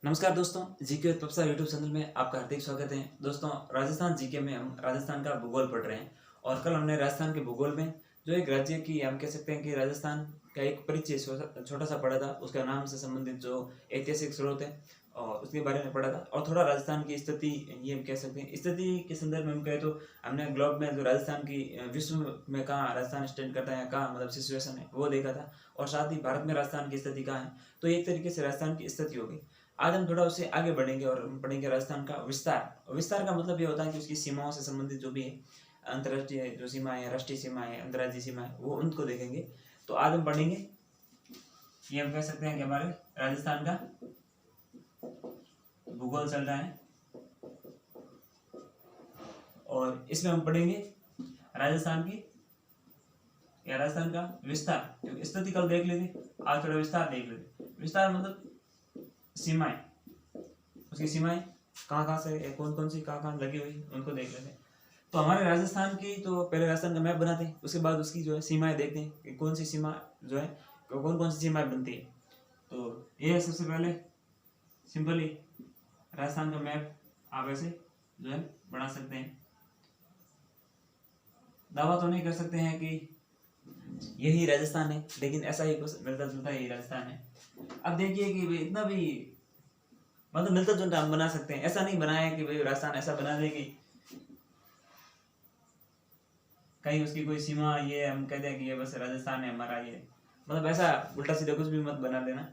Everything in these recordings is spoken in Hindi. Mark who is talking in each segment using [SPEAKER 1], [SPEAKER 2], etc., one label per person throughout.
[SPEAKER 1] नमस्कार दोस्तों, जीके विद पप्सा यूट्यूब चैनल में आपका हार्दिक स्वागत है। दोस्तों, राजस्थान जीके में हम राजस्थान का भूगोल पढ़ रहे हैं और कल हमने राजस्थान के भूगोल में जो एक राज्य की हम कह सकते हैं कि राजस्थान का एक परिचय छोटा सा पढ़ा था। उसका नाम से संबंधित जो ऐतिहासिक स्रोत है और उसके बारे में पढ़ा था और थोड़ा राजस्थान की स्थिति, ये हम कह सकते हैं स्थिति के संदर्भ में हम कहें तो हमने ग्लोब में जो राजस्थान की विश्व में कहाँ राजस्थान स्टैंड करता है, कहाँ मतलब सिचुएशन है वो देखा था और साथ ही भारत में राजस्थान की स्थिति कहाँ है। तो एक तरीके से राजस्थान की स्थिति होगी। आज हम थोड़ा उससे आगे बढ़ेंगे और हम पढ़ेंगे राजस्थान का विस्तार। विस्तार का मतलब ये होता है कि उसकी सीमाओं से संबंधित जो भी है, अंतर्राष्ट्रीय जो सीमाएं हैं, राष्ट्रीय सीमाएं, अंतर्राज्यीय सीमाएं, वो उनको देखेंगे। तो आज हम पढ़ेंगे, ये हम कह सकते हैं कि हमारे राजस्थान का भूगोल चल रहा है और इसमें हम पढ़ेंगे राजस्थान का विस्तार। स्थिति कल देख लेते, आज थोड़ा विस्तार देख लेते। विस्तार मतलब सीमाएं, उसकी सीमाएं कहाँ कहाँ से, कौन कौन सी कहाँ कहाँ लगी हुई, उनको देख लेते हैं। तो हमारे राजस्थान की, तो पहले राजस्थान का मैप बनाते हैं, उसके बाद उसकी जो है सीमाएं देखते हैं कि कौन सी सीमा जो है, कौन कौन सी सीमाएं बनती है। तो ये सबसे पहले सिंपली राजस्थान का मैप आप ऐसे जो है बना सकते हैं। दावा तो नहीं कर सकते हैं कि यही राजस्थान है, लेकिन ऐसा ही कुछ मिलता जुलता यही राजस्थान है। अब देखिए कि इतना भी मतलब मिलता जुलता हम बना सकते हैं, ऐसा नहीं बनाया कि भाई राजस्थान ऐसा बना दे कि कहीं उसकी कोई सीमा ये हम कहते हैं कि ये बस राजस्थान है हमारा, ये मतलब ऐसा उल्टा सीधा कुछ भी मत बना देना।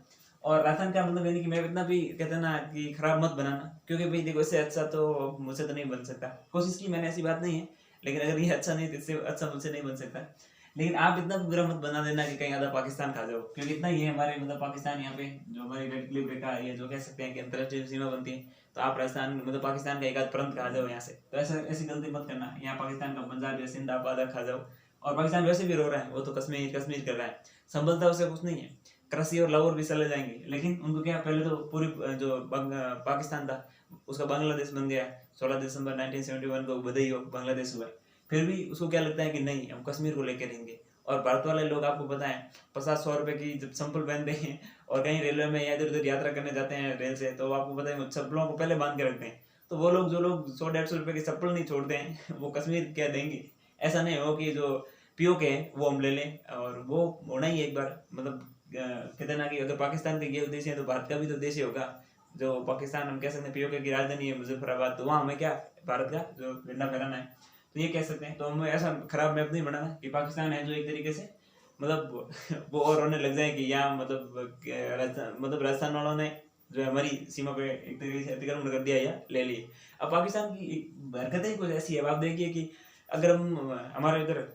[SPEAKER 1] और राजस्थान का मतलब यानी कि मैं इतना भी कहते हैं ना कि खराब मत बनाना, क्योंकि भाई देखो इससे अच्छा तो मुझसे तो नहीं बन सकता। कोशिश की मैंने, ऐसी बात नहीं है, लेकिन अगर ये अच्छा नहीं तो इससे अच्छा मुझसे नहीं बन सकता। लेकिन आप इतना बुरा मत बना देना कि कहीं आधा पाकिस्तान खा जाओ, क्योंकि इतना ही है हमारे मतलब पाकिस्तान यहाँ पे जो हमारी रेड क्लिफ रेखा, ये जो कह सकते हैं कि अंतर्राष्ट्रीय सीमा बनती है, तो आप राजस्थान मतलब पाकिस्तान का एक आध प्रांत खा जाओ यहाँ से, तो ऐसा ऐसी गलती मत करना। यहाँ पाकिस्तान का पंजाब या सिंध आप आधा खा जाओ। और पाकिस्तान वैसे भी रो रहा है, वो तो कश्मीर कश्मीर कर रहा है, संभलता उसे कुछ नहीं है। कराची और लाहौर भी चले जाएंगे, लेकिन उनको क्या, पहले तो पूरी जो पाकिस्तान था उसका बांग्लादेश बन गया। 16 दिसंबर 1971 को बधाई हो, बांग्लादेश हुआ। फिर भी उसको क्या लगता है कि नहीं, हम कश्मीर को लेकर रहेंगे। और भारत वाले लोग आपको बताएं, 50-100 रुपए की जब चप्पल पहनते हैं और कहीं रेलवे में या इधर उधर यात्रा करने जाते हैं रेल से, तो आपको पता है चप्पलों को पहले बांध के रखते हैं। तो वो लोग, जो लोग 100-150 रुपए की चप्पल नहीं छोड़ते हैं वो कश्मीर क्या देंगे। ऐसा नहीं हो कि जो पीओ के हैं वो हम ले लें, और वो होना ही एक बार मतलब कहते ना कि अगर पाकिस्तान का ये उद्देश्य है तो भारत का भी तो उद्देश्य होगा। जो पाकिस्तान हम कह सकते हैं पीओके की राजधानी है मुजफ्फराबाद, तो वहाँ हमें क्या, भारत का जो झंडा फहराना है, तो ये कह सकते हैं। तो हमें ऐसा खराब मैप नहीं बनाना कि पाकिस्तान है जो एक तरीके से मतलब वो और रोने लग जाए कि यहाँ मतलब राजस्थान वालों ने जो है हमारी सीमा पे एक तरीके से अतिक्रमण कर दिया या ले लिए। अब पाकिस्तान की हरकतें ही कुछ ऐसी है। अब आप देखिए कि अगर हम हमारे इधर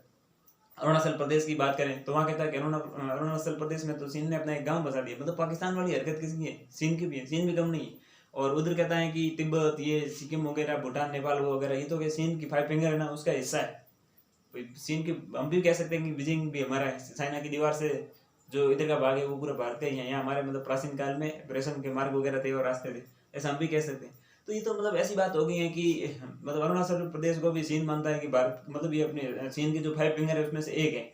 [SPEAKER 1] अरुणाचल प्रदेश की बात करें तो वहाँ कहता है कि अरुणाचल प्रदेश में तो चीन ने अपना एक गांव बसा दिया। मतलब पाकिस्तान वाली हरकत किसकी है, चीन की भी है, चीन भी कम नहीं है। और उधर कहता है कि तिब्बत, ये सिक्किम वगैरह, भूटान, नेपाल वो वगैरह, ये तो चीन की 5 फिंगर है ना, उसका हिस्सा है। चीन की हम भी कह सकते हैं कि बीजिंग भी हमारा है। चाइना की दीवार से जो इधर का भाग है वो पूरा भारत का ही है। यहाँ हमारे मतलब प्राचीन काल में रेशम के मार्ग वगैरह थे और रास्ते थे, ऐसा हम भी कह सकते हैं। तो ये तो मतलब ऐसी बात हो गई है कि मतलब अरुणाचल प्रदेश को भी चीन मानता है कि भारत मतलब ये अपने चीन की जो 5 फिंगर है उसमें से एक है।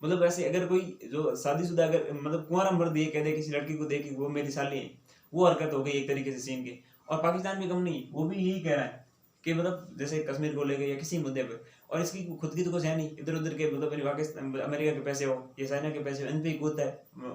[SPEAKER 1] मतलब ऐसे अगर कोई जो शादीशुदा अगर मतलब कुंवारा मर्द ये कह दे किसी लड़की को दे कि वो मेरी साली है, वो हरकत हो गई एक तरीके से चीन की। और पाकिस्तान भी कम नहीं, वो भी यही कह रहा है कि मतलब जैसे कश्मीर को लेके या किसी मुद्दे पे, और इसकी खुद की तो कुछ है नहीं। इधर उधर के मतलब पाकिस्तान अमेरिका के पैसे हो या चाइना के पैसे हो, इन पे ही कूदता है।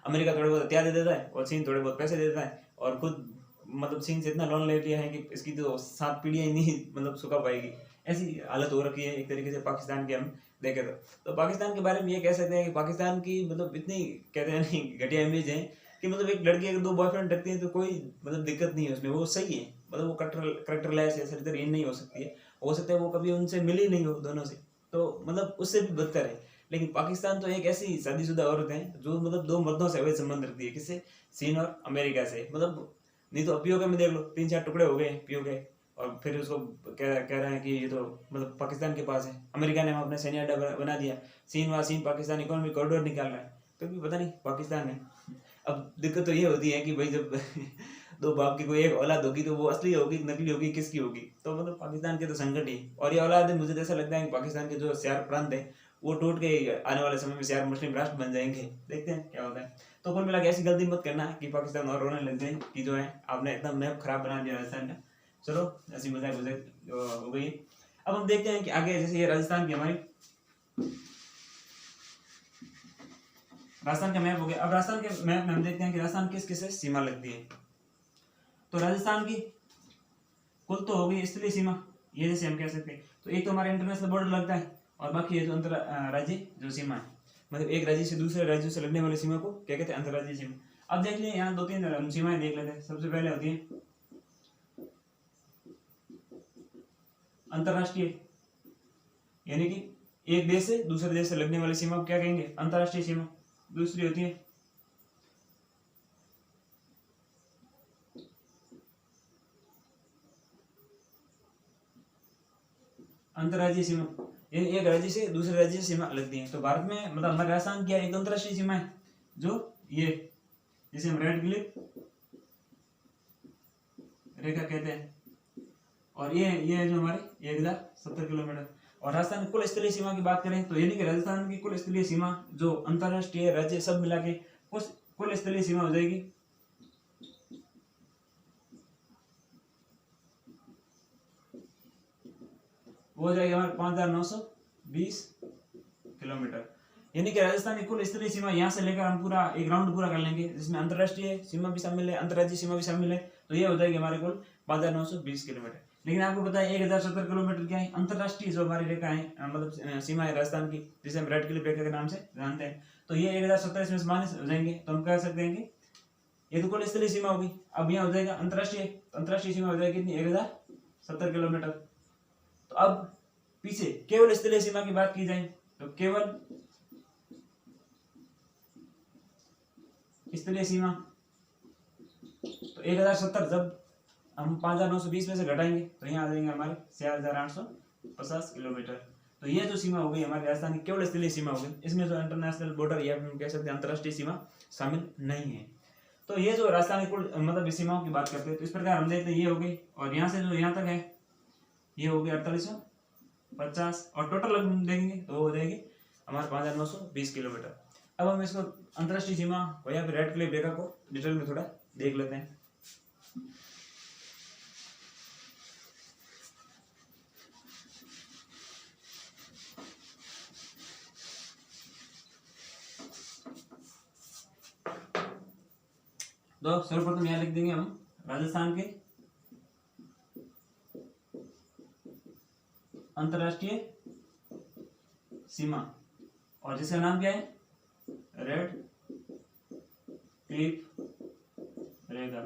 [SPEAKER 1] अमेरिका थोड़े बहुत हथियार दे देता है और चीन थोड़े बहुत पैसे दे देता है, और खुद मतलब चीन से इतना लोन ले लिया है कि इसकी तो 7 पीढ़ियां ही नहीं मतलब सुखा पाएगी। ऐसी हालत हो रखी है एक तरीके से पाकिस्तान की, हम देखे तो पाकिस्तान के बारे में ये कह सकते हैं कि पाकिस्तान की मतलब इतनी कहते हैं नहीं घटिया इमेज है कि मतलब एक लड़की अगर 2 बॉयफ्रेंड रखती है तो कोई मतलब दिक्कत नहीं है उसमें, वो सही है। मतलब वो करेक्टरलेस या चरित्रहीन नहीं हो सकती है। हो सकता है वो कभी उनसे मिली नहीं हो दोनों से, तो मतलब उससे भी बदतर है। लेकिन पाकिस्तान तो एक ऐसी शादीशुदा औरत है जो मतलब 2 मर्दों से अवैध संबंध रखती है, किससे, चीन और अमेरिका से। मतलब नहीं तो पीओके में देख लो 3-4 टुकड़े हो गए पीओके, और फिर उसको कह रहे हैं कि ये तो मतलब पाकिस्तान के पास है। अमेरिका ने अपने सैन्य अड्डा बना दिया। चीन पाकिस्तान इकोनॉमिक कॉरिडोर निकाल रहा है, क्योंकि पता नहीं पाकिस्तान है। अब दिक्कत तो ये होती है कि भाई जब 2 बाप की कोई एक औलाद होगी तो वो असली होगी नकली होगी किसकी होगी। तो मतलब पाकिस्तान के तो संकट ही, और ये औलाद मुझे तो ऐसा लगता है कि पाकिस्तान के जो 4 प्रांत है वो टूट के आने वाले समय में यार मुस्लिम राष्ट्र बन जाएंगे, देखते हैं क्या होता है। तो कुल मिला के ऐसी गलती मत करना कि पाकिस्तान और रोने लग जाए कि जो है आपने एकदम मैप खराब बना दिया राजस्थान का। चलो ऐसी मजाक हो गई। अब हम देखते हैं कि आगे, जैसे ये राजस्थान की हमारी राजस्थान का मैप हो गया। अब राजस्थान के मैप में हम देखते हैं कि राजस्थान किस किस से सीमा लगती है। तो राजस्थान की कुल तो हो गई स्थलीय सीमा, ये जैसे हम कह सकते हैं। तो एक तो हमारा इंटरनेशनल बॉर्डर लगता है और बाकी ये तो अंतर राज्य जो सीमा है, मतलब एक राज्य से दूसरे राज्यों से लगने वाली सीमा को क्या कहते हैं, अंतर्राज्यीय सीमा। अब देख लिए यहाँ 2-3 सीमाएं देख लेते हैं। सबसे पहले होती है अंतर्राष्ट्रीय, यानी कि एक देश से दूसरे देश से लगने वाली सीमा को क्या कहेंगे, अंतर्राष्ट्रीय सीमा। दूसरी होती है अंतर्राज्यीय सीमा, यानी एक राज्य से दूसरे राज्य से सीमा लगती है। तो भारत में मतलब हमारे राजस्थान की एक अंतर्राष्ट्रीय सीमा है, जो ये जिसे हम रेड क्लिफ रेखा कहते हैं, और ये जो हमारे 1070 किलोमीटर। और राजस्थान की कुल स्थलीय सीमा की बात करें तो यानी कि राजस्थान की कुल स्थलीय सीमा जो अंतर्राष्ट्रीय राज्य सब मिला के कुल स्थलीय सीमा हो जाएगी वो हो जाएगी हमारे 5920 किलोमीटर। यानी कि राजस्थान की कुल स्थलीय सीमा यहाँ से लेकर हम पूरा एक राउंड पूरा कर लेंगे, जिसमें अंतर्राष्ट्रीय सीमा भी शामिल है, अंतर्राज्यीय सीमा भी शामिल है। तो ये हो जाएगी हमारे कुल 5920 किलोमीटर। लेकिन आपको पता है 1070 किलोमीटर क्या है, अंतर्राष्ट्रीय जो हमारी रेखा है, मतलब सीमा है राजस्थान की, जिसे हम रेड क्लिफ रेखा के नाम से जानते हैं। तो ये 1070 इसमें माइनस हो जाएंगे, तो हम कह सकते हैं कि ये तो कुल स्थलीय सीमा होगी। अब यहाँ हो जाएगा अंतर्राष्ट्रीय सीमा हो जाएगी कितनी, 1070 किलोमीटर। तो अब पीछे केवल स्थलीय सीमा की बात की जाए तो केवल स्थलीय सीमा तो 1070 जब हम 5920 में से घटाएंगे तो यहाँ आ जाएंगे हमारे 6850 किलोमीटर। तो ये जो सीमा हो गई हमारे राजस्थान की केवल स्थलीय सीमा हो गई, इसमें जो इंटरनेशनल बॉर्डर या हम कह सकते हैं अंतर्राष्ट्रीय सीमा शामिल नहीं है। तो ये जो राजस्थान की कुल मतलब सीमाओं की बात करते हैं, तो इस प्रकार हम देखते हैं ये हो गई, और यहाँ से जो यहाँ तक है ये हो गई 4850, और टोटल हम देखेंगे तो हो जाएगी हमारे 5920 किलोमीटर। अब हम इसको अंतर्राष्ट्रीय सीमा या फिर रेड क्लिफ रेखा को डिटेल में थोड़ा देख लेते हैं। तो सर्वप्रथम यहाँ लिख देंगे हम राजस्थान के अंतर्राष्ट्रीय सीमा, और जिसका नाम क्या है, रेड क्लिफ रेखा।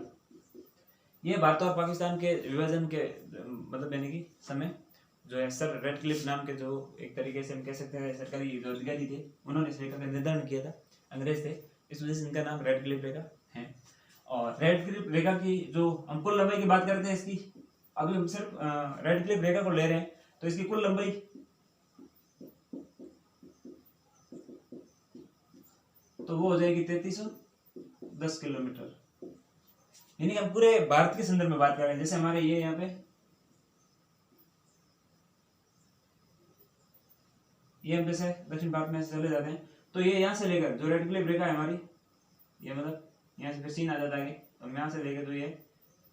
[SPEAKER 1] ये भारत और पाकिस्तान के विभाजन के मतलब यानी कि समय जो है सर रेड क्लिफ नाम के जो एक तरीके से हम कह सकते हैं सरकारी जो अधिकारी थे, उन्होंने इस रेखा का निर्धारण किया था, अंग्रेज थे, इस वजह से इनका नाम रेड क्लिफ रेखा है। और रेड क्लिफ रेखा की जो हम कुल लंबाई की बात करते हैं इसकी, अभी हम सिर्फ रेड क्लिफ रेखा को ले रहे हैं, तो इसकी कुल लंबाई तो वो हो जाएगी 3310 किलोमीटर। यानी हम पूरे भारत के संदर्भ में बात कर रहे हैं। जैसे हमारे ये यहाँ पे ये हम जैसे दक्षिण भारत में चले जाते हैं, तो ये यहाँ से लेकर जो रेड क्लिफ रेखा है हमारी, ये मतलब यहाँ से फिर सीन आ जाता है, तो यहाँ से लेकर तो ये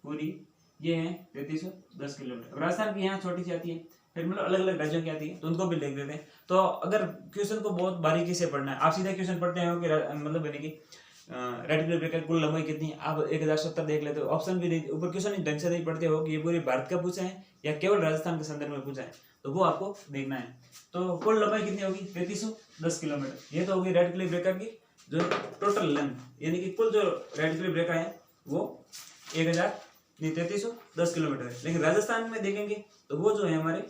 [SPEAKER 1] पूरी ये है 3310 किलोमीटर। राजस्थान की यहाँ छोटी सी आती है, फिर मतलब अलग अलग राज्यों की आती है, तो उनको भी लिख देते हैं। तो अगर क्वेश्चन को बहुत बारीकी से पढ़ना है, आप सीधा क्वेश्चन पढ़ते हैं कि मतलब यानी कि रेड क्लिफ रेखा कुल लंबाई कितनी है, आप 1070 देख लेते हो, ऑप्शन भी नहीं, ऊपर क्वेश्चन ढंग से नहीं पढ़ते हो कि ये पूरे भारत का पूछा है या केवल राजस्थान के संदर्भ में पूछा है, तो वो आपको देखना है। तो कुल लंबाई कितनी होगी, 3310 किलोमीटर। ये तो होगी रेड क्लिफ रेखा की जो टोटल लेंथ, यानी कि कुल जो रेड क्लिफ रेखा है वो 3310 किलोमीटर है। लेकिन राजस्थान में देखेंगे तो वो जो है हमारे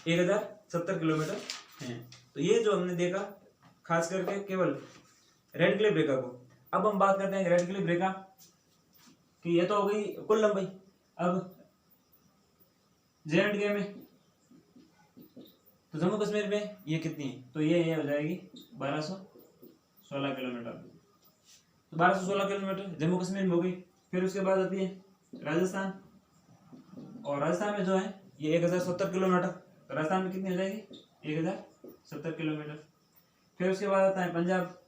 [SPEAKER 1] 1070 किलोमीटर है। तो ये जो हमने देखा खास करके केवल रेड क्लिफ रेखा को। अब हम बात करते हैं रेड क्लिफ रेखा कि ये तो हो गई कुल लंबाई। अब J&K में तो जम्मू कश्मीर में ये कितनी है, तो ये हो जाएगी 1216 किलोमीटर। तो 1216 किलोमीटर जम्मू कश्मीर में हो गई। फिर उसके बाद आती है राजस्थान, और राजस्थान में जो है ये 1070 किलोमीटर। तो राजस्थान में कितनी हो जाएगी, 70 किलोमीटर। फिर उसके बाद आता है पंजाब,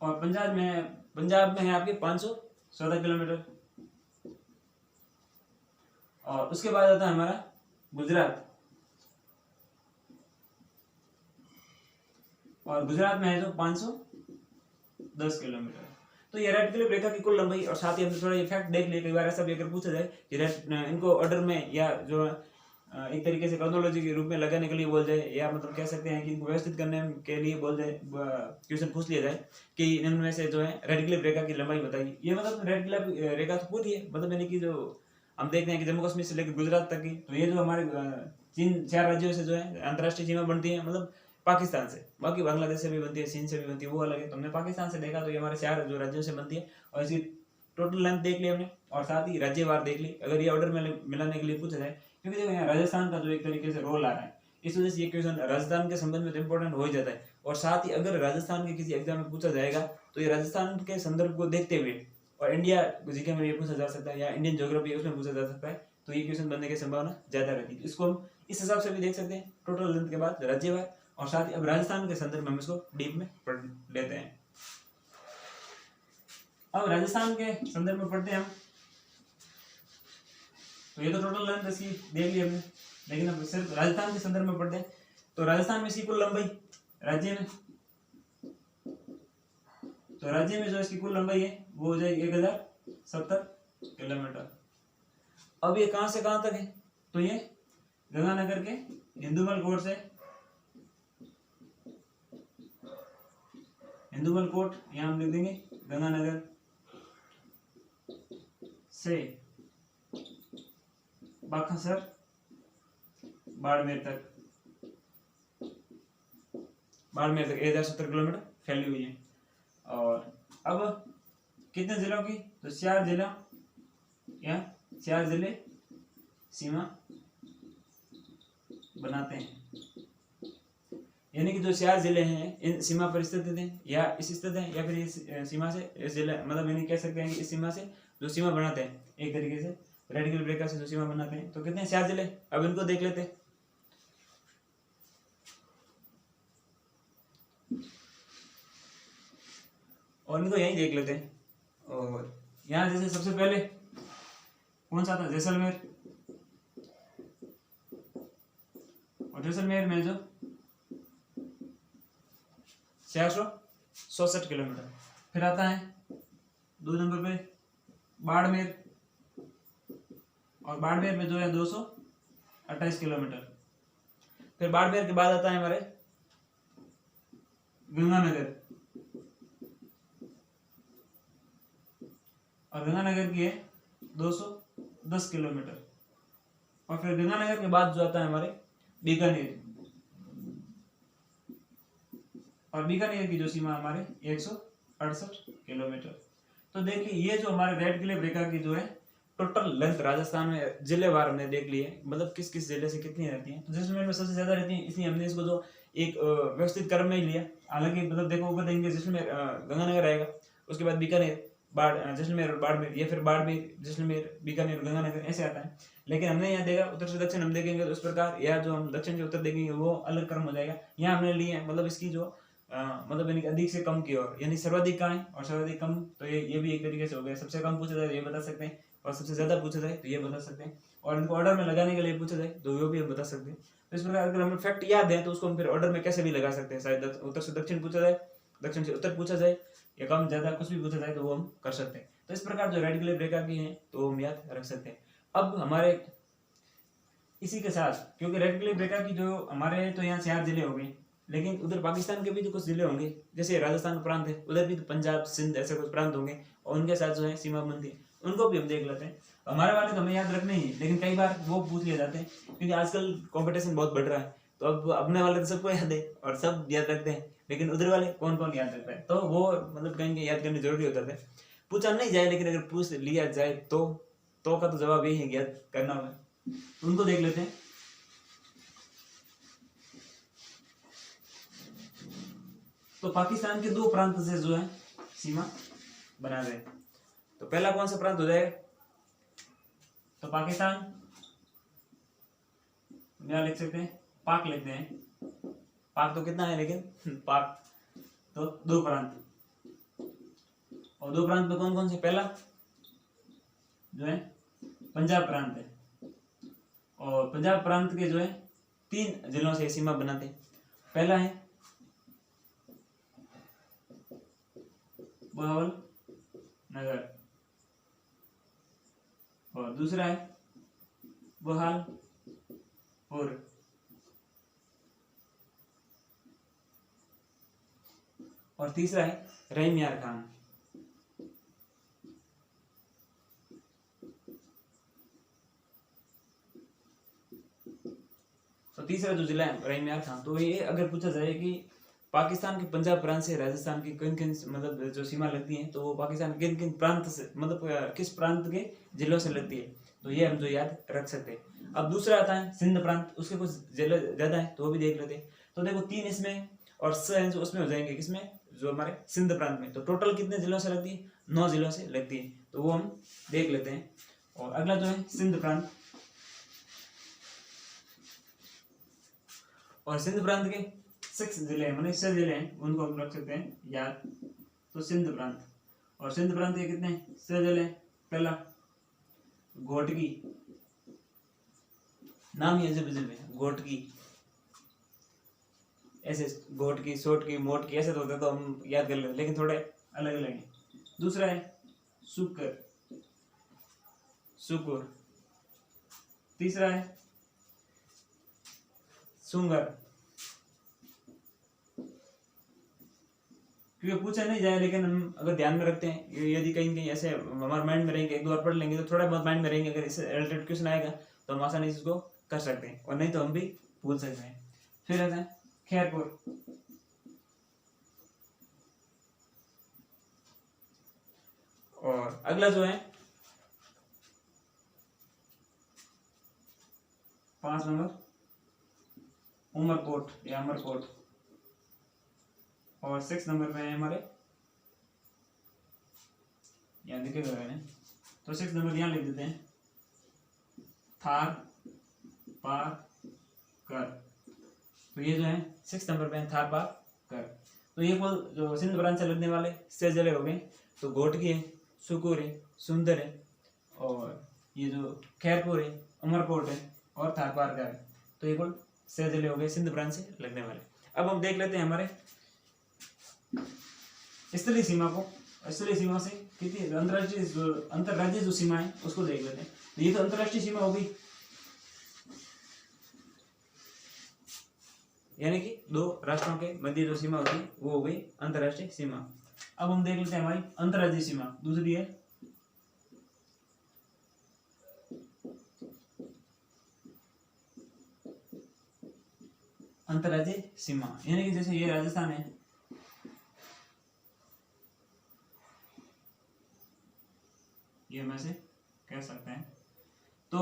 [SPEAKER 1] और पंजाब में है आपके 514 किलोमीटर। और उसके बाद आता है हमारा गुजरात, और गुजरात में है जो 510 किलोमीटर। तो ये रेड क्लिफ रेखा की कुल लंबाई, और साथ ही हमने थोड़ा ये फैक्ट देख लिया। कई बार ऐसा भी अगर पूछा जाए कि इनको ऑर्डर में या जो एक तरीके से क्रोनोलॉजी के रूप में लगाने के लिए बोल जाए, या मतलब कह सकते हैं कि इनको व्यवस्थित करने के लिए बोल जाए, क्वेश्चन पूछ लिया जाए कि निम्न में से जो है रेड क्लिफ रेखा की लंबाई बताइए। ये मतलब रेड क्लिफ रेखा तो पूरी है, मतलब यानी कि जो हम देखते हैं कि जम्मू कश्मीर से लेकर गुजरात तक की, तो ये जो हमारे 4 राज्यों से जो है अंतर्राष्ट्रीय सीमा बनती है, मतलब पाकिस्तान से, बाकी बांग्लादेश से भी बनती है, चीन से भी बनती है, वो अलग है। तो हमने पाकिस्तान से देखा, तो ये हमारे 4 जो राज्यों से बनती है, और इसकी टोटल लेंथ देख ली हमने, और साथ ही राज्यवार देख ली अगर ये ऑर्डर में मिलाने के लिए पूछा जाए। क्योंकि देखो यहाँ राजस्थान का जो एक तरीके से रोल आ रहा है, इस वजह से ये क्वेश्चन राजस्थान के संबंध में तो इंपॉर्टेंट हो ही जाता है। और साथ ही अगर राजस्थान के किसी एग्जाम में पूछा जाएगा, तो ये राजस्थान के संदर्भ को देखते हुए, और इंडिया जीके में ये पूछा जा सकता है, या इंडियन ज्योग्राफी उसमें पूछा जा सकता है, तो ये क्वेश्चन बनने की संभावना ज्यादा रहती है। इसको हम इस हिसाब से भी देख सकते हैं, टोटल लेंथ के बाद राज्यवार, और साथ ही अब राजस्थान के संदर्भ में हम इसको डीप में पढ़ लेते हैं। अब राजस्थान के संदर्भ में पढ़ते हैं हम, तो ये तो टोटल लेंथ इसकी देख ली हमने, लेकिन अब सिर्फ राजस्थान के संदर्भ में पढ़ते हैं। तो राजस्थान में इसकी कुल लंबाई राज्य में, तो राज्य में जो इसकी कुल लंबाई है वो हो जाएगी 1070 किलोमीटर। अब ये कहां से कहां तक है, तो ये गंगानगर के हिंदूमल कोट से, हिंदूमल कोट यहां हम लिख देंगे गंगानगर से बाखासर बाड़मेर तक, 1070 किलोमीटर फैली हुई है। और अब कितने जिलों की, तो 4 जिला, या 4 जिले सीमा बनाते हैं, यानी कि जो 4 जिले हैं इन सीमा पर स्थित हैं, या स्थित हैं, या फिर इस सीमा से इस जिले, मतलब यानी कह सकते हैं कि इस सीमा से जो सीमा बनाते हैं, एक तरीके से रेड क्लिफ रेखा से जो सीमा बनाते हैं, तो कितने 4 जिले। अब इनको देख लेते हैं। और इनको यहीं देख लेते हैं। और यहाँ जैसे सबसे पहले कौन सा था, जैसलमेर, और जैसलमेर में जो 467 किलोमीटर। फिर आता है 2 नंबर पे बाड़मेर, और बाड़मेर में जो है 228 किलोमीटर। फिर बाड़मेर के बाद आता है हमारे गंगानगर, और गंगानगर की है 210 किलोमीटर। और फिर गंगानगर के बाद जो आता है हमारे बीकानेर, और बीकानेर की जो सीमा हमारे 168 किलोमीटर। तो देखिए ये जो हमारे रेड क्लिफ रेखा की जो है टोटल लेंथ राजस्थान में जिलेवार हमने देख ली है, मतलब किस किस जिले से कितनी रहती है। तो जैसलमेर में सबसे ज्यादा रहती है, इसलिए हमने इसको जो एक व्यवस्थित क्रम में ही लिया। हालांकि मतलब देखो ऊपर देखेंगे जैसलमेर गंगानगर आएगा, उसके बाद बीकानेर, जैसलमेर और बाड़मेर, या फिर बाड़मेर जैसलमेर बीकानेर गंगानगर ऐसे आता है। लेकिन हमने यहाँ देखा उत्तर से दक्षिण हम देखेंगे तो उस प्रकार, या जो हम दक्षिण से उत्तर देखेंगे वो अलग क्रम हो जाएगा। यहाँ हमने लिए है मतलब इसकी जो मतलब यानी अधिक से कम की ओर, यानी सर्वाधिक कहाँ है और सर्वाधिक कम, तो ये भी एक तरीके से हो गया। सबसे कम पूछा जाए तो ये बता सकते हैं, और सबसे ज्यादा पूछा जाए तो ये बता सकते हैं, और इनको ऑर्डर में लगाने के लिए पूछा जाए तो वो भी हम बता सकते हैं। तो इस प्रकार अगर हमें फैक्ट याद है तो उसको हम फिर ऑर्डर में कैसे भी लगा सकते हैं। शायद उत्तर से दक्षिण पूछा जाए, दक्षिण से उत्तर पूछा जाए, या कम ज्यादा कुछ भी पूछा जाए तो वो हम कर सकते हैं। तो इस प्रकार जो रेड क्लिफ रेखा की है तो हम याद रख सकते हैं। अब हमारे इसी के साथ, क्योंकि रेड क्लिफ रेखा की जो हमारे तो यहाँ 4 जिले हो गए, लेकिन उधर पाकिस्तान के भी तो कुछ जिले होंगे, जैसे राजस्थान का प्रांत है, उधर भी तो पंजाब सिंध ऐसे कुछ प्रांत होंगे, और उनके साथ जो है सीमा बनती है, उनको भी हम देख लेते हैं। हमारे वाले तो हमें याद रखने ही, लेकिन कई बार वो पूछ लिए जाते हैं, क्योंकि आजकल कंपटीशन बहुत बढ़ रहा है। तो अब अपने वाले तो सबको याद है और सब याद रखते हैं, लेकिन उधर वाले कौन कौन याद रखता है, तो वो मतलब कहेंगे याद करनी जरूरी होता है। पूछा नहीं जाए, लेकिन अगर पूछ लिया जाए तो का तो जवाब यही है, याद करना होगा। उनको देख लेते हैं। तो पाकिस्तान के 2 प्रांत से जो है सीमा बना रहे। तो पहला कौन सा प्रांत हो जाएगा, तो पाकिस्तान यहाँ लिख सकते हैं पाक लिखते हैं। पाक तो कितना है लेकिन पाक तो 2 प्रांत, और 2 प्रांत में कौन कौन से, पहला जो है पंजाब प्रांत है, और पंजाब प्रांत के जो है 3 जिलों से सीमा बनाते हैं। पहला है बहावलनगर, और दूसरा है बहालपुर, और तीसरा है रहीम यार खान। तो तीसरा जो जिला है रहीम यार खान। तो ये अगर पूछा जाए कि पाकिस्तान के पंजाब प्रांत से राजस्थान की किन किन मतलब जो सीमा लगती है, तो वो पाकिस्तान किन किन प्रांत से मतलब किस प्रांत के जिलों से लगती है, तो ये हम जो याद रख सकते हैं। अब दूसरा आता है सिंध प्रांत, उसके कुछ जिले ज्यादा है तो वो भी देख लेते हैं। तो देखो 3 इसमें और स है जो उसमें हो जाएंगे, किसमें, जो हमारे सिंध प्रांत में। तो टोटल कितने जिलों से लगती है, 9 जिलों से लगती है, तो वो हम देख लेते हैं। और अगला जो है सिंध प्रांत, और सिंध प्रांत के 6 जिले हैं, मतलब 6 जिले हैं, उनको हम रख सकते हैं याद। तो सिंध प्रांत, और सिंध प्रांत के कितने 6 जिले हैं। पहला घोटकी, नाम ही अजब अजब है, घोटकी, ऐसे घोटकी, सोटकी, मोटकी ऐसे तो होता है, तो हम याद कर लेते, लेकिन थोड़े अलग अलग हैं। दूसरा है सुकर, सुकुर। तीसरा है सुंगर, क्योंकि पूछा नहीं जाए, लेकिन हम अगर ध्यान में रखते हैं, यदि कहीं कहीं ऐसे हमारे माइंड में रहेंगे, 1-2 बार पढ़ लेंगे तो थोड़ा बहुत माइंड में रहेंगे, अगर इससे रिलेटेड क्वेश्चन आएगा तो हम आसानी से इसको कर सकते हैं, और नहीं तो हम भी भूल सकते हैं। फिर आता है खैरपुर, और अगला जो है 5 नंबर उमरकोट या अमरकोट, और 6 नंबर पे है हमारे, यहाँ दिखेगा मैंने, तो 6 नंबर यहाँ लिख देते हैं थार पार कर। तो ये जो है 6 नंबर पे है थार पार कर। तो ये कुल जो सिंध प्रांत से लगने वाले 6 जिले हो गए। तो घोटकी है, सुकुर है, सुंदर है, और ये जो खैरपुर है, उमरकोट है, और थार पार कर है। तो ये कुल 6 जिले हो गए सिंध प्रांत से लगने वाले। अब हम देख लेते हैं हमारे स्थलीय सीमा को। स्थलीय सीमा से कितनी अंतरराज्यीय जो सीमा है उसको देख लेते हैं। तो ये तो अंतरराष्ट्रीय सीमा हो गई, यानी कि 2 राष्ट्रों के मध्य जो सीमा होती है वो हो गई अंतरराष्ट्रीय सीमा। अब हम देख लेते हैं हमारी अंतरराज्यीय सीमा, दूसरी है अंतरराज्यीय सीमा, यानी कि जैसे ये राजस्थान है, ये हम ऐसे कह सकते हैं। तो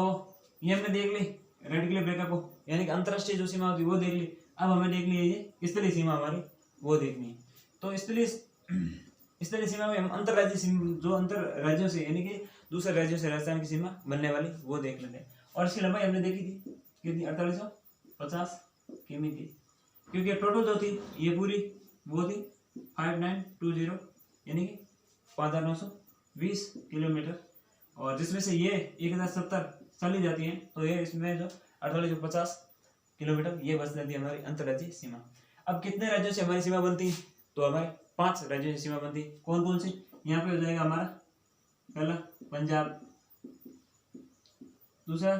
[SPEAKER 1] ये हमने देख ली रेड क्लिफ रेखा को, यानी कि अंतरराष्ट्रीय जो सीमा होती है वो देख ली। अब हमें देख ली ये स्थलीय सीमा हमारी, वो देखनी है। तो स्थलीय सीमा में हम अंतरराज्यीय सीमा, जो अंतर राज्यों से यानी कि दूसरे राज्यों से राजस्थान की सीमा बनने वाली, वो देख लेते हैं। और इसकी लंबाई हमने देखी थी कितनी, 4850 किमी थी, क्योंकि टोटल जो थी ये पूरी वो थी 5920, यानी कि 5920 किलोमीटर, और जिसमें से ये 1070 चली जाती है, तो ये इसमें जो 4850 किलोमीटर ये बच जाती है हमारी अंतरराज्यीय सीमा। अब कितने राज्यों से हमारी सीमा बनती है, तो हमारे 5 राज्यों से सीमा बनती है। कौन कौन सी, यहाँ पे हो जाएगा हमारा पहला पंजाब, दूसरा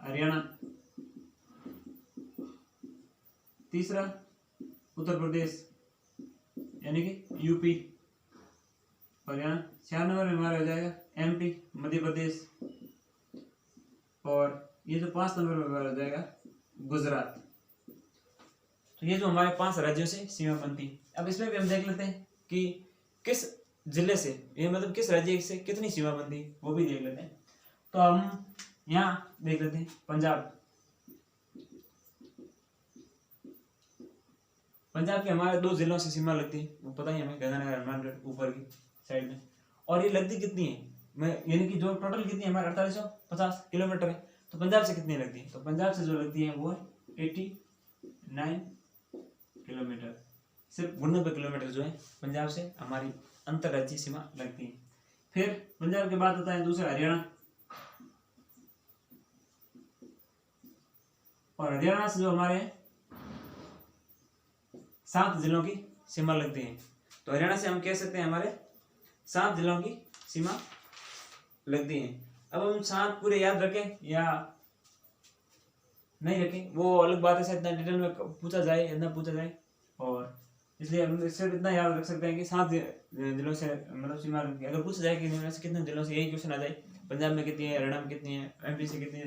[SPEAKER 1] हरियाणा, तीसरा उत्तर प्रदेश यानी कि यूपी, हरियाणा। 4 नंबर में हमारा हो जाएगा एमपी मध्य प्रदेश, और ये जो 5 नंबर में हमारा हो जाएगा गुजरात। तो ये जो हमारे 5 राज्यों से सीमा बनती है। अब इसमें भी हम देख लेते हैं कि किस जिले से, ये मतलब किस राज्य से कितनी सीमा बनती है, वो भी देख लेते हैं। तो हम यहाँ देख लेते हैं पंजाब। पंजाब के हमारे 2 जिलों से सीमा लगती है, वो पता ही हमें, गंगानगर हनुमानगढ़ ऊपर की साइड में। और ये लगती कितनी है, मैं यानी कि जो टोटल कितनी है हमारे 4850 किलोमीटर है। तो पंजाब से कितनी लगती है, तो पंजाब से जो लगती है वो है 89 किलोमीटर, सिर्फ 89 किलोमीटर जो है पंजाब से हमारी अंतर्राज्यीय सीमा लगती है। फिर पंजाब के बाद आता है दूसरा हरियाणा, और हरियाणा से जो हमारे 7 जिलों की सीमा लगती है। तो हरियाणा से हम कह सकते हैं हमारे 7 जिलों की सीमा लगती है। अब हम 7 पूरे याद रखें या नहीं रखें वो अलग बात है, शायद इतना डिटेल में पूछा जाए इतना पूछा जाए, और इसलिए हम सिर्फ इतना याद रख सकते हैं कि 7 जिलों से मतलब सीमा लगती है। अगर पूछा जाए कि इनमें से कितने जिलों से, यही क्वेश्चन आ जाए पंजाब में कितनी है, हरियाणा में कितनी है, एमपी से कितनी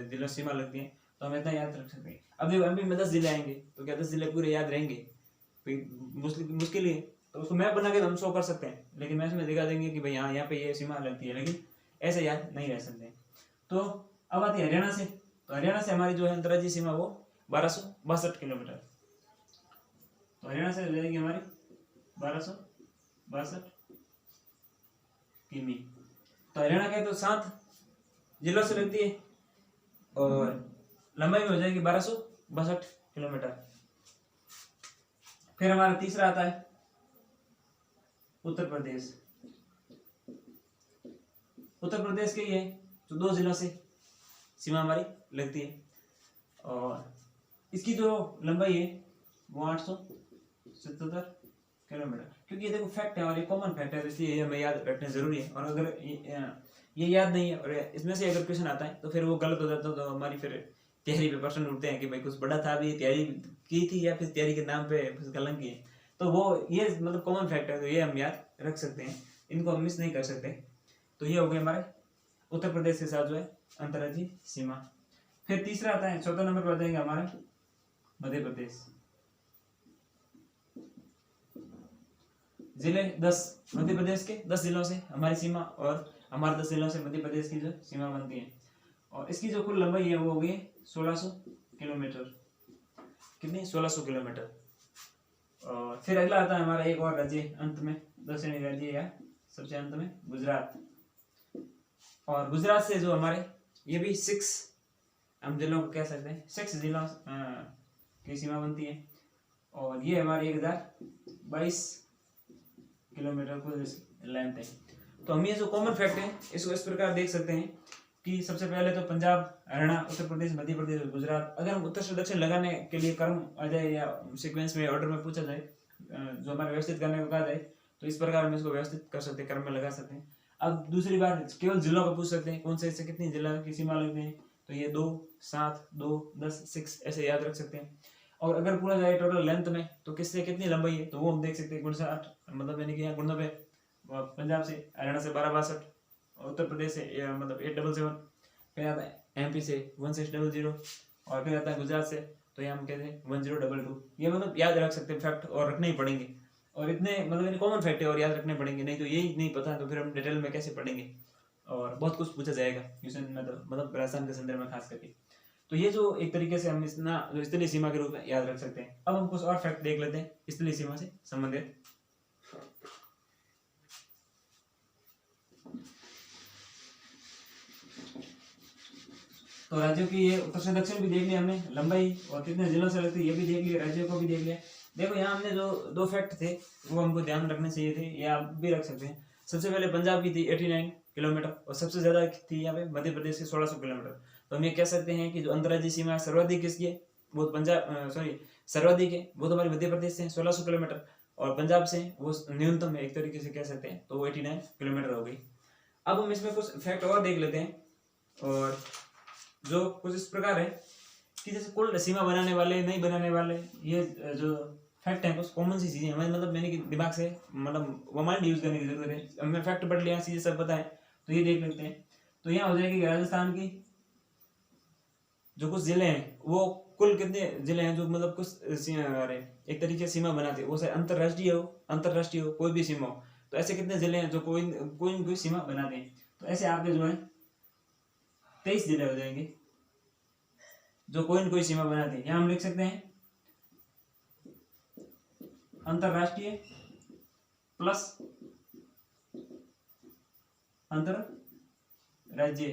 [SPEAKER 1] जिलों सीमा लगती है, तो हम इतना याद रख सकते हैं। अब देखो एमपी में 10 जिले आएंगे तो क्या 10 जिले पूरे याद रहेंगे, मुश्किल ही है। तो उसको मैप बना के हम शो कर सकते हैं, लेकिन मैप में दिखा देंगे कि भाई हाँ यहाँ पे ये सीमा लगती है, लेकिन ऐसे याद नहीं रह सकते। तो अब आती है हरियाणा से, तो हरियाणा से हमारी जो है अंतर्राज्यीय सीमा वो 1262 किलोमीटर। तो हरियाणा से ले जाएगी हमारी 1262 किमी। तो हरियाणा के तो 7 जिलों से लगती है और लंबाई में हो जाएगी 1262 किलोमीटर। फिर हमारा तीसरा आता है उत्तर प्रदेश। उत्तर प्रदेश के ये जो 2 जिलों से सीमा हमारी लगती है, और इसकी जो लंबाई है वो 877 किलोमीटर। क्योंकि ये देखो फैक्ट है और ये कॉमन फैक्ट है, इसलिए हमें याद रखना जरूरी है। और अगर ये याद नहीं है और इसमें से अगर क्वेश्चन आता है तो फिर वो गलत हो जाता है, तो हमारी फिर तैयारी पे प्रश्न उठते हैं कि भाई कुछ बड़ा था, अभी तैयारी की थी या फिर तैयारी के नाम पे कलंक की है। तो वो ये मतलब कॉमन फैक्ट है, तो ये हम याद रख सकते हैं, इनको हम मिस नहीं कर सकते। तो ये हो गए हमारे उत्तर प्रदेश के साथ जो है अंतर्राज्यीय सीमा। फिर तीसरा आता है, चौथा नंबर पर आ जाएगा हमारा मध्य प्रदेश। जिले 10, मध्य प्रदेश के 10 जिलों से हमारी सीमा, और हमारे 10 जिलों से मध्य प्रदेश की जो सीमा बनती है। और इसकी जो कुल लंबाई है वो हो गई 1600 किलोमीटर। कितनी? 1600 किलोमीटर। और फिर अगला आता है हमारा एक और राज्य अंत में, दक्षिणी राज्य या सबसे अंत में गुजरात। और गुजरात से जो हमारे ये भी 6 हम जिलों को कह सकते हैं, 6 जिलों की सीमा बनती है। और ये हमारी 1022 किलोमीटर को लेंथ है। तो हम ये जो कॉमन फैक्ट है इसको इस प्रकार देख सकते हैं कि सबसे पहले तो पंजाब, हरियाणा, उत्तर प्रदेश, मध्य प्रदेश और गुजरात। अगर हम उत्तर से दक्षिण लगाने के लिए क्रम आ जाए या सीक्वेंस में ऑर्डर में पूछा जाए, जो हमारे व्यवस्थित करने को कहा जाए, तो इस प्रकार हम इसको व्यवस्थित कर सकते हैं, क्रम में लगा सकते हैं। अब दूसरी बात, केवल जिलों का पूछ सकते हैं, कौन से कितनी जिला की सीमा लगती है, तो ये 2, 7, 2, 10, 6 ऐसे याद रख सकते हैं। और अगर पूरा जाए टोटल लेंथ में तो किससे कितनी लंबाई है, तो वो हम देख सकते हैं 59, मतलब यानी कि यहाँ 99, पंजाब से, हरियाणा से 1262, उत्तर प्रदेश से मतलब 877, फिर आता है एमपी से 1600, और फिर आता है गुजरात से, तो ये हम कहते हैं 1022। ये मतलब याद रख सकते हैं फैक्ट, और रखने ही पड़ेंगे। और इतने मतलब कॉमन फैक्ट है और याद रखने पड़ेंगे, नहीं तो यही नहीं पता तो फिर हम डिटेल में कैसे पढ़ेंगे, और बहुत कुछ पूछा जाएगा क्वेश्चन में, तो मतलब राजस्थान के संदर्भ में खास करके। तो ये जो एक तरीके से हम इतना जो स्थलीय सीमा के रूप में याद रख सकते हैं। अब हम कुछ और फैक्ट देख लेते हैं स्थलीय सीमा से संबंधित। तो राज्यों की ये उत्तर से दक्षिण भी देख लिया हमने, लंबाई और कितने जिलों से लगती है ये भी देख लिया, राज्यों को भी देख लिया। देखो यहाँ हमने जो 2 फैक्ट थे वो हमको ध्यान रखने चाहिए थे, या आप भी रख सकते हैं। सबसे पहले पंजाब की थी 89 किलोमीटर, और सबसे ज्यादा थी यहाँ पे मध्य प्रदेश की 1600 किलोमीटर। तो हम ये कह सकते हैं कि जो अंतर्राज्यीय सीमा सर्वाधिक किसकी है, वो पंजाब सर्वाधिक है वो तो हमारे मध्य प्रदेश से 1600 किलोमीटर, और पंजाब से वो न्यूनतम है, एक तरीके से कह सकते हैं, तो वो 89 किलोमीटर हो गई। अब हम इसमें कुछ फैक्ट और देख लेते हैं, और जो कुछ इस प्रकार है कि जैसे कुल सीमा बनाने वाले, नहीं बनाने वाले, ये जो फैक्ट है कुछ कॉमन सी चीजें हमें, मतलब मैंने कि दिमाग से मतलब वो माइंड यूज करने की जरूरत है। हमें फैक्ट पढ़ लिया, चीजें सब पता है, तो ये देख लेते हैं। तो यहाँ हो जाएगी राजस्थान की जो कुछ जिले हैं वो कुल कितने जिले हैं जो मतलब कुछ एक तरीके से सीमा बनाते हैं, वो चाहे अंतरराष्ट्रीय हो कोई भी सीमा हो, तो ऐसे कितने जिले हैं जो कोई सीमा बनाते हैं। तो ऐसे आपके जो है 23 जिले हो जाएंगे जो कोई सीमा बनाते हैं। यहाँ हम लिख सकते हैं अंतरराष्ट्रीय प्लस अंतरराज्यीय।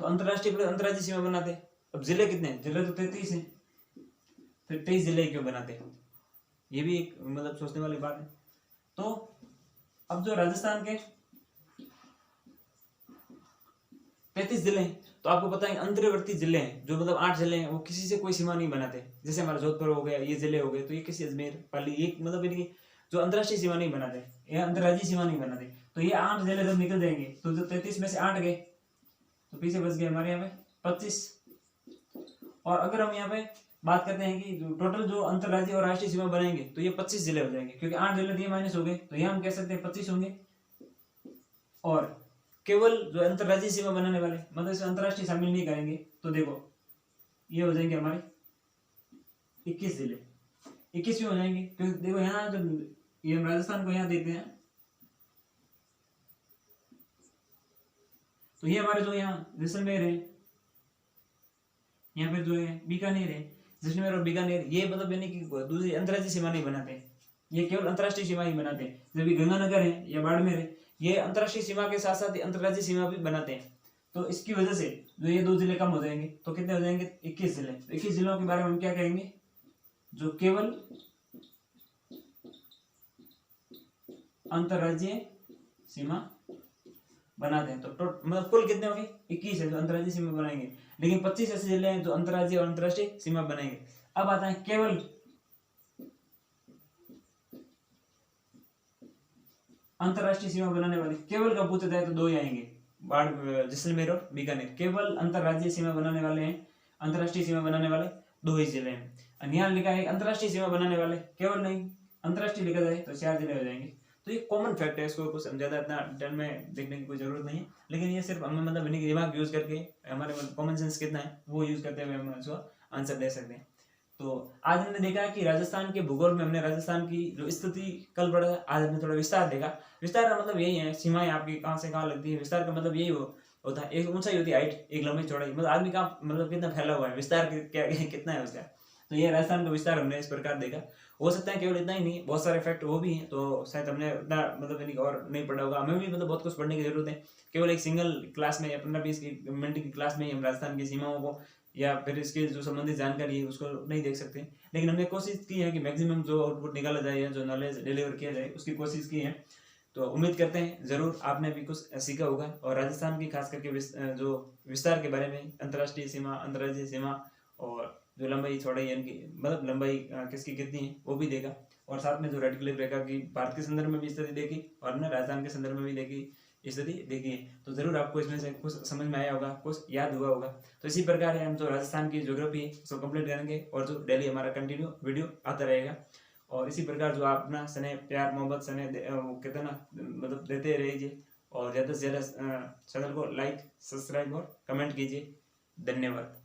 [SPEAKER 1] तो अंतर्राष्ट्रीय प्लस अंतर्राज्यीय सीमा बनाते। अब जिले कितने हैं, जिले तो 33 हैं, फिर 23 जिले क्यों बनाते, ये भी एक मतलब सोचने वाली बात है। तो अब जो राजस्थान के 33 जिले हैं, तो आपको पता है अंतर्वर्ती जिले हैं जो मतलब 8 जिले हैं, वो किसी से कोई सीमा नहीं बनाते। जैसे हमारा जोधपुर हो गया, ये जिले हो गए, तो ये किसी अजमेर पाली एक मतलब इनकी जो अंतर्राष्ट्रीय सीमा नहीं बनाते, ये अंतर्राज्यीय सीमा नहीं बनाते। तो ये 8 जिले जब निकल जाएंगे तो जो 33 में से 8 गए तो पीछे बच गए हमारे यहाँ पे 25। और अगर हम यहाँ पे बात करते हैं कि टोटल जो अंतर्राज्यीय और राष्ट्रीय सीमा बनाएंगे तो ये 25 जिले हो जाएंगे, क्योंकि 8 जिले दिए माइनस हो गए, तो यहाँ हम कह सकते हैं 25 होंगे। और केवल जो अंतर्राज्यीय सीमा बनाने वाले मतलब इसमें अंतर्राष्ट्रीय शामिल नहीं करेंगे, तो देखो ये हो जाएंगे हमारे 21 जिले, 21 हो जाएंगे। क्योंकि देखो यहाँ जो ये हम राजस्थान को यहाँ देते हैं, तो ये हमारे जो यहाँ जैसलमेर है, यहाँ पे जो है बीकानेर है, जैसलमेर और बीकानेर, ये मतलब यानी कि दूसरी अंतर्राज्यीय सीमा नहीं बनाते, ये केवल अंतर्राष्ट्रीय सीमा ही बनाते हैं। जब गंगानगर है या बाड़मेर है, ये अंतर्राष्ट्रीय सीमा के साथ साथ अंतर्राज्यीय सीमा भी बनाते हैं। तो इसकी वजह से जो ये 2 जिले कम हो जाएंगे, तो कितने हो जाएंगे 21 जिले। 21 जिलों के बारे में हम क्या कहेंगे, जो केवल अंतर्राज्यीय सीमा बनाते हैं। तो मतलब कुल कितने होंगे 21 है जो अंतर्राज्यीय सीमा बनाएंगे, लेकिन 25 ऐसे जिले हैं जो अंतर्राज्यीय और अंतर्राष्ट्रीय सीमा बनाएंगे। अब आता है केवल अंतर्राष्ट्रीय सीमा बनाने वाले, केवल का पूछा जाए तो 2 ही आएंगे, बाढ़ जैसलमेर और बीकानेर। केवल अंतर्राज्यीय सीमा बनाने वाले हैं, अंतर्राष्ट्रीय सीमा बनाने वाले 2 ही जिले हैं। यहाँ लिखा है अंतर्राष्ट्रीय सीमा बनाने वाले केवल नहीं, अंतर्राष्ट्रीय लिखा जाए तो 4 जिले हो जाएंगे। तो ये कॉमन फैक्ट है, इसको कुछ ज्यादा इतना डिटेल में देखने की कोई जरूरत नहीं है, लेकिन ये सिर्फ हमें मतलब इन्हीं दिमाग यूज करके हमारे कॉमन सेंस कितना है वो यूज करते हुए हम इसको आंसर दे सकते हैं। तो आज हमने देखा कि राजस्थान के भूगोल में हमने राजस्थान की जो स्थिति कल पढ़ा, आज हमने थोड़ा विस्तार देखा। विस्तार का मतलब यही है, सीमाएं आपकी कहाँ से कहाँ लगती है, विस्तार का मतलब यही होता है। एक ऊंचाई होती है हाइट, एक लंबाई चौड़ाई, मतलब आदमी कहाँ मतलब कितना फैला हुआ है, विस्तार क्या कितना है उसका। तो ये राजस्थान का विस्तार हमने इस प्रकार देखा। हो सकता है केवल इतना ही नहीं, बहुत सारे फैक्ट वो भी हैं, तो शायद हमने इतना मतलब और नहीं पढ़ा होगा, हमें भी मतलब बहुत कुछ पढ़ने की जरूरत है। केवल एक सिंगल क्लास में या 15-20 मिनट की क्लास में ही हम राजस्थान की सीमाओं को या फिर इसके जो संबंधित जानकारी है उसको नहीं देख सकते, लेकिन हमने कोशिश की है कि मैक्सिमम जो आउटपुट निकाला जाए या जो नॉलेज डिलीवर किया जाए उसकी कोशिश की है। तो उम्मीद करते हैं जरूर आपने भी कुछ सीखा होगा, और राजस्थान की खास करके जो विस्तार के बारे में, अंतर्राष्ट्रीय सीमा, अंतर्राज्यीय सीमा, और जो लंबाई चौड़ाई यानी कि मतलब लंबाई किसकी कितनी है वो भी देखा, और साथ में जो रेड क्लिफ रेखा की भारत के संदर्भ में भी स्थिति देखी और हमने राजस्थान के संदर्भ में भी देखी स्थिति देखी है। तो जरूर आपको इसमें से कुछ समझ में आया होगा, कुछ याद हुआ होगा। तो इसी प्रकार हम जो राजस्थान की ज्योग्राफी है उसको कंप्लीट करेंगे, और जो डेली हमारा कंटिन्यू वीडियो आता रहेगा। और इसी प्रकार जो आप अपना स्नेह, प्यार, मोहब्बत, स्नेह कहते हैं ना, मतलब देते रहिए, और ज़्यादा से ज़्यादा चैनल को लाइक, सब्सक्राइब और कमेंट कीजिए। धन्यवाद।